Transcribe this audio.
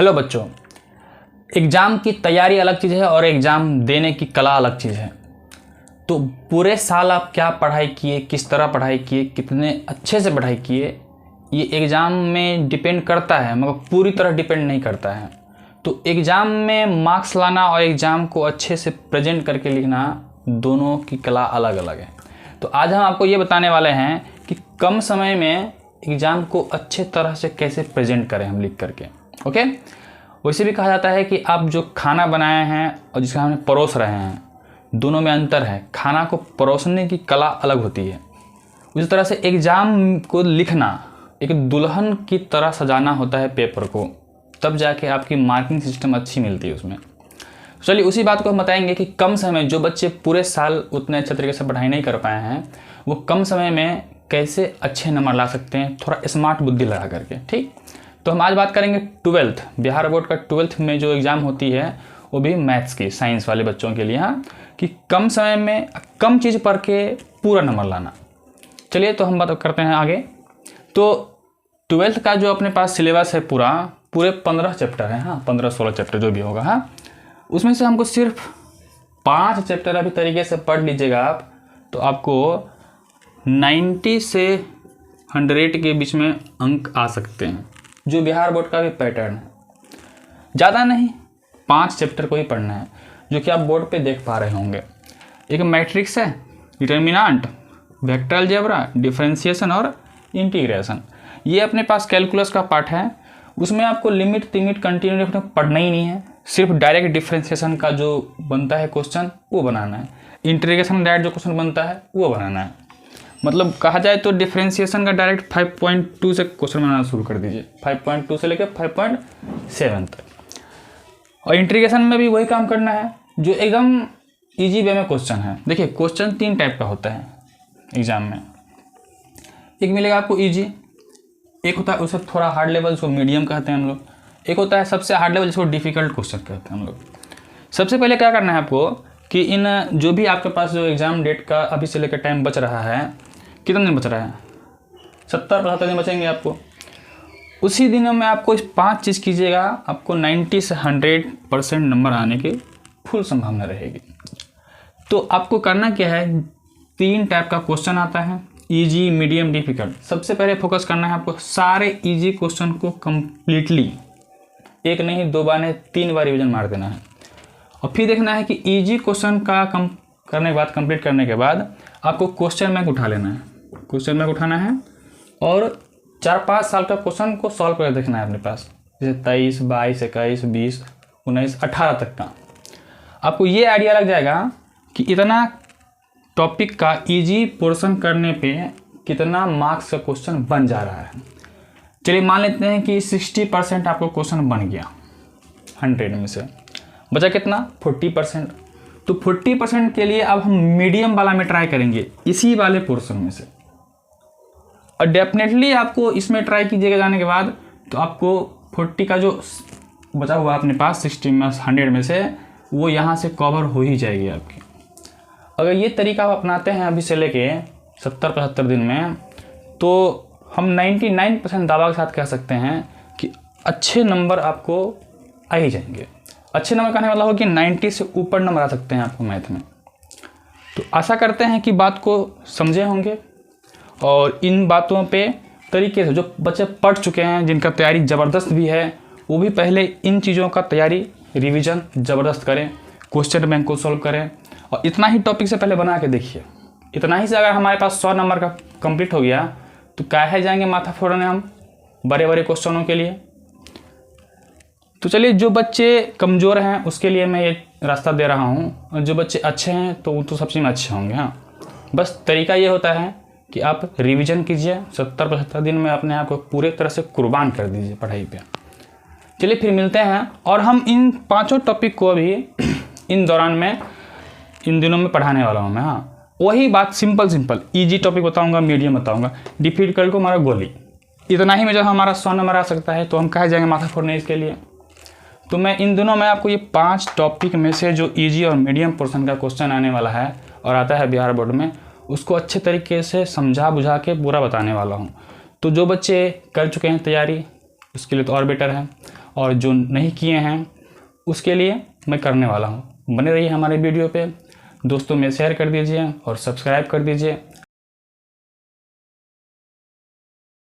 Hello बच्चों, exam की तैयारी अलग चीज़ है और एग्ज़ाम देने की कला अलग चीज़ है। तो पूरे साल आप क्या पढ़ाई किए, किस तरह पढ़ाई किए, कितने अच्छे से पढ़ाई किए, ये एग्ज़ाम में डिपेंड करता है, मगर पूरी तरह डिपेंड नहीं करता है। तो एग्ज़ाम में मार्क्स लाना और एग्ज़ाम को अच्छे से प्रेजेंट करके लिखना, दोनों की कला अलग अलग है। तो आज हम आपको ये बताने वाले हैं कि कम समय में एग्ज़ाम को अच्छे तरह से कैसे प्रेजेंट करें हम लिख करके। ओके, वैसे भी कहा जाता है कि आप जो खाना बनाए हैं और जिसका हमने परोस रहे हैं, दोनों में अंतर है। खाना को परोसने की कला अलग होती है। उसी तरह से एग्ज़ाम को लिखना एक दुल्हन की तरह सजाना होता है पेपर को, तब जाके आपकी मार्किंग सिस्टम अच्छी मिलती है उसमें। चलिए उसी बात को हम बताएंगे कि कम समय में जो बच्चे पूरे साल उतने अच्छे तरीके से पढ़ाई नहीं कर पाए हैं, वो कम समय में कैसे अच्छे नंबर ला सकते हैं, थोड़ा स्मार्ट बुद्धि लगा करके। ठीक, तो हम आज बात करेंगे 12th बिहार बोर्ड का 12th में जो एग्ज़ाम होती है, वो भी मैथ्स की, साइंस वाले बच्चों के लिए। हाँ, कि कम समय में कम चीज़ पढ़ के पूरा नंबर लाना। चलिए तो हम बात करते हैं आगे। तो 12th का जो अपने पास सिलेबस है पूरे 15 चैप्टर हैं। हाँ, 15-16 चैप्टर जो भी होगा। हाँ, उसमें से हमको सिर्फ 5 चैप्टर अभी तरीके से पढ़ लीजिएगा आप, तो आपको 90 से 100 के बीच में अंक आ सकते हैं, जो बिहार बोर्ड का भी पैटर्न है। ज़्यादा नहीं, 5 चैप्टर को ही पढ़ना है, जो कि आप बोर्ड पे देख पा रहे होंगे। एक मैट्रिक्स है, डिटर्मिनेंट, वेक्टर अलजेब्रा, डिफरेंशिएशन और इंटीग्रेशन। ये अपने पास कैलकुलस का पार्ट है। उसमें आपको लिमिट कंटिन्यू पढ़ना ही नहीं है, सिर्फ डायरेक्ट डिफरेंशिएशन का जो बनता है क्वेश्चन वो बनाना है, इंटीग्रेशन डायरेक्ट जो क्वेश्चन बनता है वो बनाना है। मतलब कहा जाए तो डिफरेंशिएशन का डायरेक्ट 5.2 से क्वेश्चन बनाना शुरू कर दीजिए, 5.2 से लेकर 5.7 तक। और इंटीग्रेशन में भी वही काम करना है, जो एकदम इजी वे में क्वेश्चन है। देखिए, क्वेश्चन 3 टाइप का होता है एग्जाम में। एक मिलेगा आपको इजी, एक होता है उससे थोड़ा हार्ड लेवल, उसको मीडियम कहते हैं हम लोग। एक होता है सबसे हार्ड लेवल, जिसको डिफिकल्ट क्वेश्चन कहते हैं हम लोग। सबसे पहले क्या करना है आपको कि इन जो भी आपके पास जो एग्ज़ाम डेट का अभी से लेकर टाइम बच रहा है, कितने दिन बच रहा है, 70-75 दिन बचेंगे आपको। उसी दिनों में आपको इस 5 चीज़ कीजिएगा, आपको 90 से 100% नंबर आने की फुल संभावना रहेगी। तो आपको करना क्या है, 3 टाइप का क्वेश्चन आता है, इजी, मीडियम, डिफिकल्ट। सबसे पहले फोकस करना है आपको सारे इजी क्वेश्चन को कम्प्लीटली, एक नहीं 2 बार नहीं 3 बार रिविजन मार देना है। और फिर देखना है कि इजी क्वेश्चन का करने के बाद, कंप्लीट करने के बाद आपको क्वेश्चन बैंक उठा लेना है, क्वेश्चन बैंक उठाना है और 4-5 साल का क्वेश्चन को सॉल्व करके देखना है अपने पास, जैसे 23, 22, 21, 20, 19, 18 तक का। आपको ये आइडिया लग जाएगा कि इतना टॉपिक का इजी पोर्शन करने पे कितना मार्क्स का क्वेश्चन बन जा रहा है। चलिए मान लेते हैं कि 60% आपको क्वेश्चन बन गया 100 में से, बचा कितना, 40%। तो 40% के लिए अब हम मीडियम वाला में ट्राई करेंगे, इसी वाले पोर्शन में से। और डेफिनेटली आपको इसमें ट्राई कीजिएगा जाने के बाद, तो आपको 40 का जो बचा हुआ अपने पास 60 में 100 में से, वो यहाँ से कवर हो ही जाएगी आपकी। अगर ये तरीका आप अपनाते हैं अभी से लेके 70-75 दिन में, तो हम 99% दावा के साथ कह सकते हैं कि अच्छे नंबर आपको आ ही जाएंगे। अच्छे नंबर कहने वाला हो कि 90 से ऊपर नंबर आ सकते हैं आपको मैथ में। तो आशा करते हैं कि बात को समझे होंगे और इन बातों पे तरीके से जो बच्चे पढ़ चुके हैं, जिनका तैयारी ज़बरदस्त भी है, वो भी पहले इन चीज़ों का तैयारी रिवीजन ज़बरदस्त करें, क्वेश्चन बैंक को सॉल्व करें। और इतना ही टॉपिक से पहले बना के देखिए। इतना ही से अगर हमारे पास 100 नंबर का कंप्लीट हो गया, तो काहे जाएंगे माथा फोड़ने हम बड़े बड़े क्वेश्चनों के लिए। तो चलिए, जो बच्चे कमज़ोर हैं उसके लिए मैं ये रास्ता दे रहा हूँ, और जो बच्चे अच्छे हैं तो वो तो सब चीज़ में अच्छे होंगे। हाँ, बस तरीका ये होता है कि आप रिवीजन कीजिए, 70-75 दिन में अपने आप को पूरे तरह से कुर्बान कर दीजिए पढ़ाई पे। चलिए फिर मिलते हैं, और हम इन 5 टॉपिक को भी इन दौरान में इन दिनों में पढ़ाने वाला हूँ मैं। हाँ, वही बात सिंपल इजी टॉपिक बताऊँगा, मीडियम बताऊँगा, डिफिकल्ट को हमारा गोली। इतना ही में जब हमारा 100 नंबर आ सकता है, तो हम कहाँ जाएंगे माथा फोड़ने इसके लिए। तो मैं इन दिनों में आपको ये 5 टॉपिक में से जो इजी और मीडियम पोर्शन का क्वेश्चन आने वाला है और आता है बिहार बोर्ड में, उसको अच्छे तरीके से समझा बुझा के पूरा बताने वाला हूँ। तो जो बच्चे कर चुके हैं तैयारी, उसके लिए तो और बेटर है। और जो नहीं किए हैं उसके लिए मैं करने वाला हूँ। बने रहिए हमारे वीडियो पे दोस्तों में शेयर कर दीजिए और सब्सक्राइब कर दीजिए।